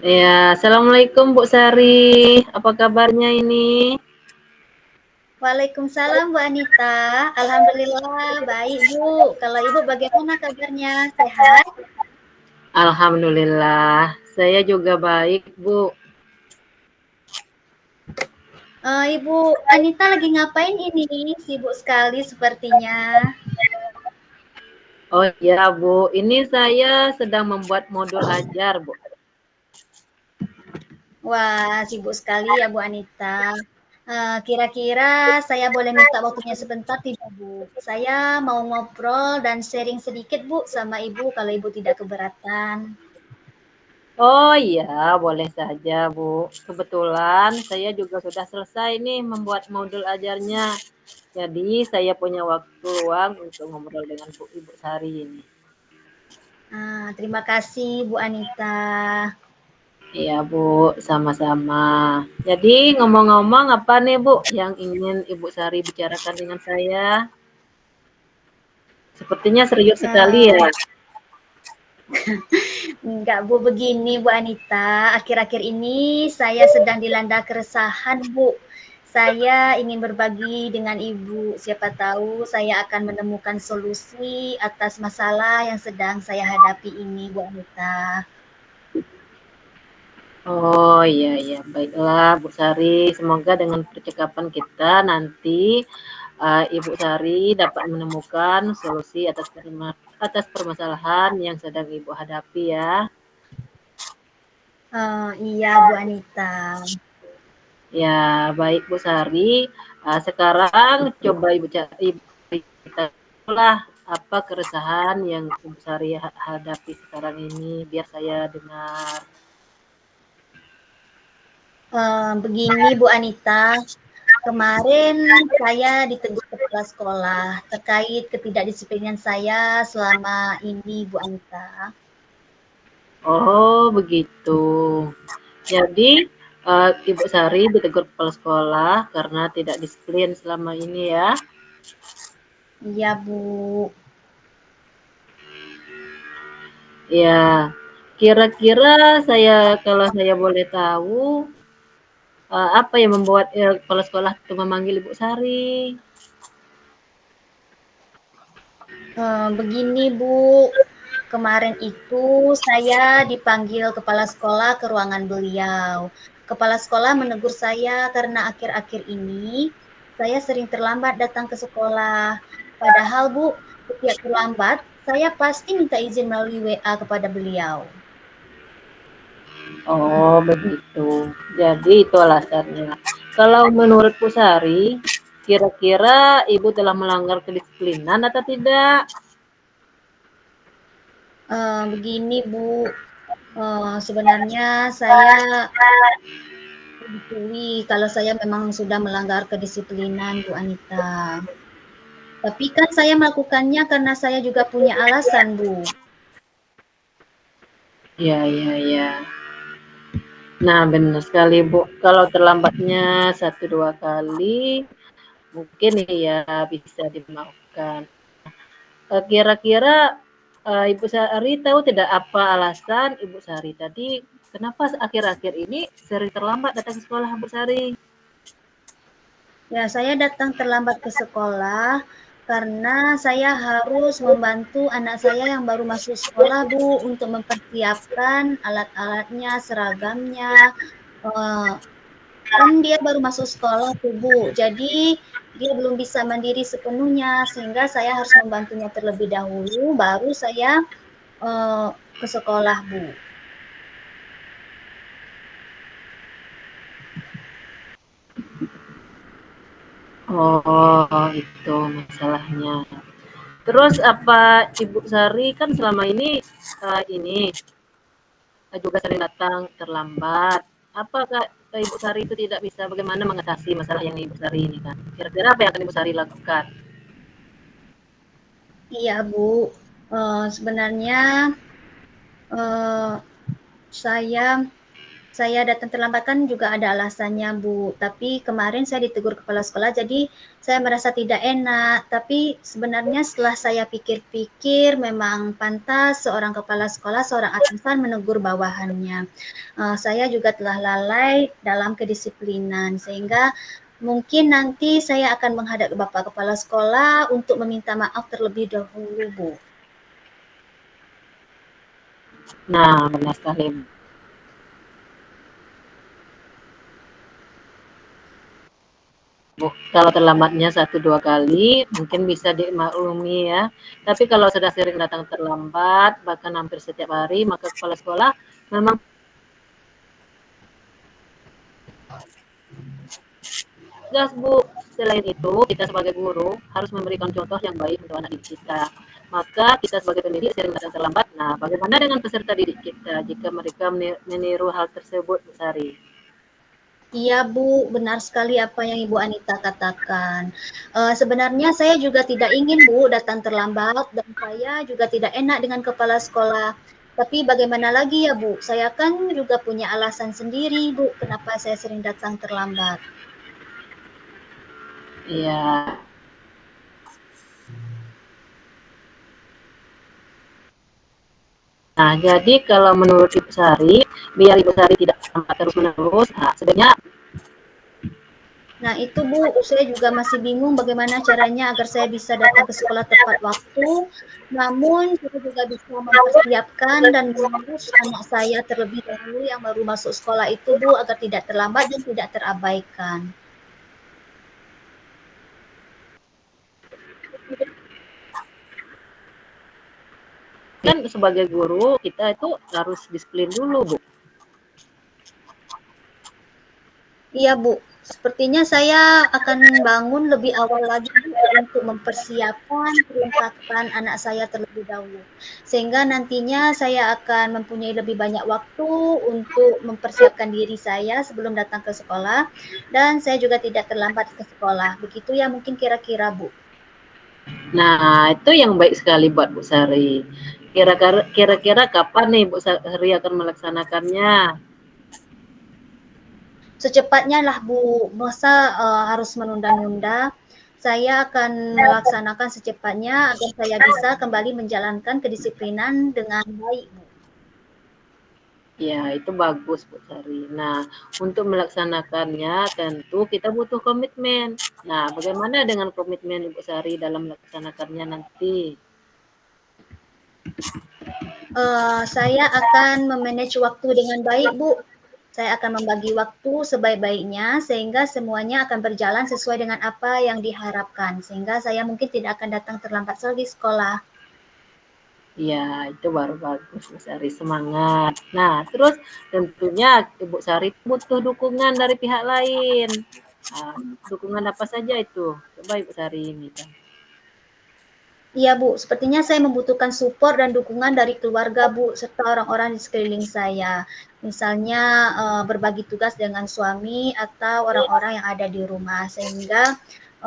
Ya, assalamualaikum Bu Sari. Apa kabarnya ini? Waalaikumsalam Bu Anita. Alhamdulillah baik Bu. Kalau Ibu bagaimana kabarnya? Sehat? Alhamdulillah, saya juga baik Bu. Ibu Anita lagi ngapain ini? Sibuk sekali sepertinya. Oh iya Bu, ini saya sedang membuat modul ajar Bu. Wah, sibuk sekali ya Bu Anita. Kira-kira saya boleh minta waktunya sebentar tidak Bu? Saya mau ngobrol dan sharing sedikit Bu sama Ibu kalau Ibu tidak keberatan. Oh iya, boleh saja Bu. Kebetulan saya juga sudah selesai nih membuat modul ajarnya. Jadi saya punya waktu luang untuk ngobrol dengan Ibu Sari ini. Terima kasih Bu Anita. Iya Bu, sama-sama. Jadi ngomong-ngomong apa nih Bu yang ingin Ibu Sari bicarakan dengan saya? Sepertinya serius sekali Eh, ya. Enggak Bu, begini Bu Anita, akhir-akhir ini saya sedang dilanda keresahan Bu. Saya ingin berbagi dengan Ibu, siapa tahu saya akan menemukan solusi atas masalah yang sedang saya hadapi ini Bu Anita. Oh iya iya, baiklah Bu Sari. Semoga dengan percakapan kita nanti Ibu Sari dapat menemukan solusi atas permasalahan yang sedang Ibu hadapi ya. Iya Bu Anita. Ya, baik Bu Sari. Sekarang coba Ibu ceritalah apa keresahan yang Ibu Sari hadapi sekarang ini biar saya dengar. Begini Bu Anita, kemarin saya ditegur kepala sekolah terkait ketidakdisiplinan saya selama ini Bu Anita. Oh, begitu. Jadi, Ibu Sari ditegur kepala sekolah karena tidak disiplin selama ini ya? Iya Bu. Ya, kira-kira kalau saya boleh tahu, apa yang membuat, kepala sekolah itu memanggil Ibu Sari? Begini Bu, kemarin itu saya dipanggil kepala sekolah ke ruangan beliau. Kepala sekolah menegur saya karena akhir-akhir ini saya sering terlambat datang ke sekolah. Padahal Bu, setiap terlambat saya pasti minta izin melalui WA kepada beliau. Oh, begitu. Jadi itu alasannya. Kalau menurut Bu Sari, kira-kira Ibu telah melanggar kedisiplinan atau tidak? Begini Bu, sebenarnya saya diakui kalau saya memang sudah melanggar kedisiplinan Bu Anita. Tapi kan saya melakukannya karena saya juga punya alasan, Bu. Iya iya iya. Nah, benar sekali, Bu. Kalau terlambatnya satu 2 kali, mungkin ya bisa dimaafkan. Kira-kira, Ibu Sari tahu tidak apa alasan Ibu Sari tadi kenapa akhir-akhir ini sering terlambat datang ke sekolah, Bu Sari? Ya, saya datang terlambat ke sekolah karena saya harus membantu anak saya yang baru masuk sekolah, Bu, untuk mempersiapkan alat-alatnya, seragamnya. Eh, Kan dia baru masuk sekolah tuh, Bu. Jadi dia belum bisa mandiri sepenuhnya, sehingga saya harus membantunya terlebih dahulu, baru saya eh, ke sekolah, Bu. Oh, itu masalahnya. Terus apa Ibu Sari kan selama ini, ini, juga sering datang terlambat. Apakah Ibu Sari itu tidak bisa bagaimana mengatasi masalah yang Ibu Sari ini kan? Kira-kira apa yang akan Ibu Sari lakukan? Iya, Bu. Sebenarnya eh, saya saya datang terlambat kan juga ada alasannya, Bu. Tapi kemarin saya ditegur kepala sekolah, jadi saya merasa tidak enak. Tapi sebenarnya setelah saya pikir-pikir, memang pantas seorang kepala sekolah, seorang atasan menegur bawahannya. Saya juga telah lalai dalam kedisiplinan, sehingga mungkin nanti saya akan menghadap ke Bapak Kepala Sekolah untuk meminta maaf terlebih dahulu, Bu. Nah, benar sekali, Bu. Kalau terlambatnya 1-2 kali mungkin bisa dimaklumi ya. Tapi kalau sudah sering datang terlambat, bahkan hampir setiap hari, maka kepala sekolah memang tegas, Bu. Selain itu, kita sebagai guru harus memberikan contoh yang baik untuk anak didik kita. Maka kita sebagai pendidik sering datang terlambat. Nah, bagaimana dengan peserta didik kita jika mereka meniru hal tersebut, Bu Sari? Iya Bu, benar sekali apa yang Ibu Anita katakan. Sebenarnya saya juga tidak ingin Bu datang terlambat dan saya juga tidak enak dengan kepala sekolah. Tapi bagaimana lagi ya Bu, saya kan juga punya alasan sendiri Bu, kenapa saya sering datang terlambat. Iya. Nah, jadi kalau menurut Ibu Sari, biar Ibu Sari tidak terlambat terus-menerus, nah, sebenarnya Nah itu Bu, saya juga masih bingung bagaimana caranya agar saya bisa datang ke sekolah tepat waktu, namun saya juga bisa mempersiapkan dan mengurus anak saya terlebih dahulu yang baru masuk sekolah itu Bu, agar tidak terlambat dan tidak terabaikan. kan sebagai guru kita itu harus disiplin dulu, Bu. Iya Bu, sepertinya saya akan bangun lebih awal lagi Bu, untuk mempersiapkan perlengkapan anak saya terlebih dahulu. Sehingga nantinya saya akan mempunyai lebih banyak waktu untuk mempersiapkan diri saya sebelum datang ke sekolah dan saya juga tidak terlambat ke sekolah. Begitu ya mungkin kira-kira Bu. Nah, itu yang baik sekali buat Bu Sari. Kira-kira kapan nih Bu Sari akan melaksanakannya? Secepatnya lah Bu, masa harus menunda-nunda. Saya akan melaksanakan secepatnya agar saya bisa kembali menjalankan kedisiplinan dengan baik Bu. Ya, itu bagus Bu Sari. Nah, untuk melaksanakannya tentu kita butuh komitmen. Nah, bagaimana dengan komitmen Ibu Sari dalam melaksanakannya nanti? Saya akan memanage waktu dengan baik, Bu. Saya akan membagi waktu sebaik-baiknya sehingga semuanya akan berjalan sesuai dengan apa yang diharapkan. Sehingga saya mungkin tidak akan datang terlambat lagi sekolah. Ya, itu baru bagus Bu Sari, semangat. Nah, terus tentunya Ibu Sari butuh dukungan dari pihak lain. Nah, dukungan apa saja itu? Coba Ibu Sari ini kan. Iya, Bu. Sepertinya saya membutuhkan support dan dukungan dari keluarga, Bu, serta orang-orang di sekeliling saya. Misalnya berbagi tugas dengan suami atau orang-orang yang ada di rumah, sehingga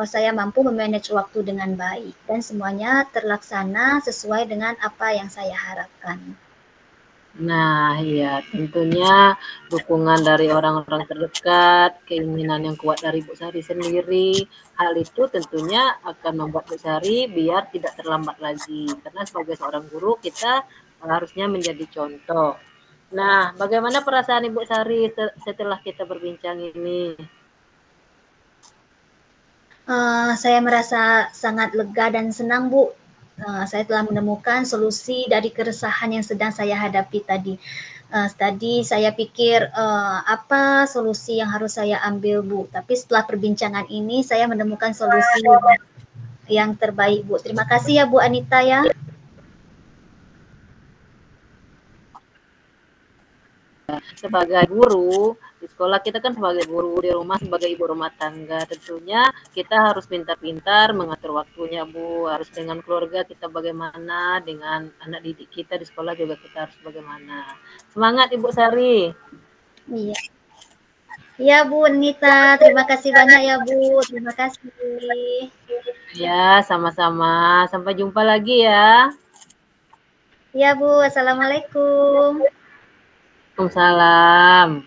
saya mampu memanage waktu dengan baik dan semuanya terlaksana sesuai dengan apa yang saya harapkan. Nah, iya, tentunya dukungan dari orang-orang terdekat, keinginan yang kuat dari Bu Sari sendiri, hal itu tentunya akan membuat Bu Sari biar tidak terlambat lagi. Karena sebagai seorang guru kita harusnya menjadi contoh. Nah, bagaimana perasaan Ibu Sari setelah kita berbincang ini? Saya merasa sangat lega dan senang, Bu. Saya telah menemukan solusi dari keresahan yang sedang saya hadapi tadi. Tadi saya pikir apa solusi yang harus saya ambil, Bu. Tapi setelah perbincangan ini saya menemukan solusi yang terbaik, Bu. Terima kasih ya, Bu Anita ya. Sebagai guru di sekolah kita kan sebagai guru, di rumah sebagai ibu rumah tangga, tentunya kita harus pintar-pintar mengatur waktunya Bu, harus dengan keluarga kita bagaimana, dengan anak didik kita di sekolah juga kita harus bagaimana. Semangat Ibu Sari. Iya. Iya Bu Anita, terima kasih banyak ya Bu. Terima kasih. Ya, sama-sama. Sampai jumpa lagi ya. Iya Bu, Assalamualaikum. Waalaikumsalam.